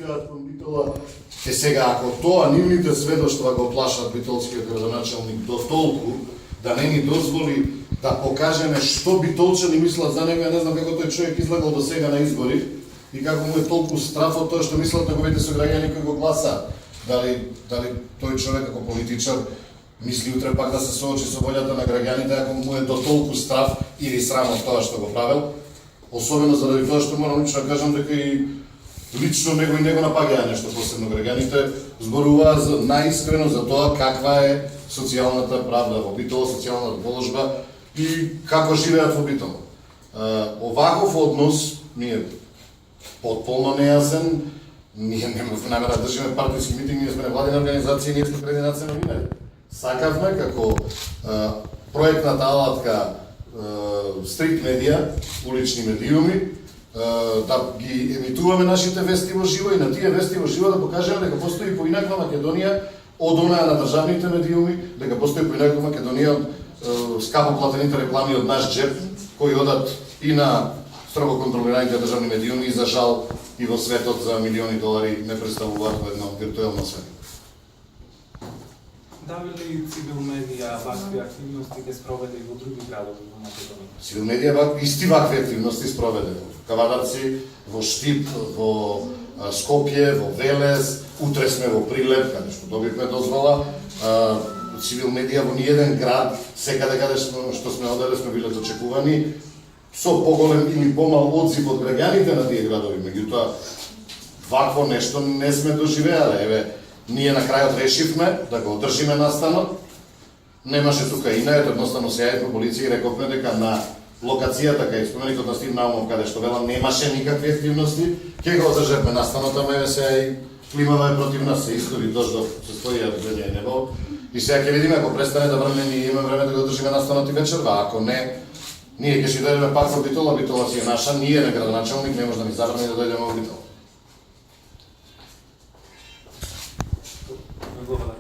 живеат кон Битола. Сега, ако тоа нивните сведоштва го плашат битолскиот градоначелник до толку, да не ни дозволи да покажеме што битолчани мислат за него, ја не знам како тој човек излегал до сега на избори и како му е толку страф од тоа што мислат неговите сограѓани кои го гласаат. Дали тој човек како политичар мисли утре пак да се соочи со волјата на граѓаните ако му е до толку страф или срам од тоа што го правил. Особено заради тоа што морам лично да кажам дека и лично него и него напаѓаа нешто посебно граѓаните, зборуваа наискрено за тоа каква е социјалната правда во Битола, социјалната положба и како живеат во Битола. Оваков однос ми е потполно нејасен. Ние немавме намера да држиме партиски митинг, ние сме невладина организација, ние сме координација новинари. Сакавме како проектната алатка Стрит медија, улични медиуми, да ги емитуваме нашите вести во живо и на тие вести во живо да покажеме дека постои поинаква Македонија од онаа на државните медиуми, дека постои поинаква Македонија од скапо платените реклами од наш джеп, кои одат и на строго контролираните државни медиуми и за жал и во светот за милиони долари не представуваат во едно виртуелно свет. Дали ли Цивил медија вакви активности ги спроведе и во други градови во Македонија? Цивил медија исти вакви активности спроведе во Кавадарци, во Штип, во Скопје, во Велес, утре сме во Прилеп, каде што добивме дозвола. Цивил медија во ниеден град, секаде каде што сме оделе сме биле дочекувани, со поголем или помал одзив од граѓаните на тие градови. Меѓутоа, вакво нешто не сме доживеале. Еве, ние на крајот решивме да го одржиме настанот. Немаше тука инајот, едноставно се јавивме полиција и рековме дека на локацијата кај споменикот на Стив Наумов, каде што велам немаше никакви активности, ќе го одржевме настанот, ама еве сега и климава е против нас, се истори дождов, се стои денја небо. И сега ќе видиме, ако престане да врне, ние имаме време да го одржиме настанот и вечерва, ако не, ние ќе си дојдеме пак во Битола, Битола си е наша, ние не градоначелник, не може да ни забрани да дојдеме во Битола. Благодарам.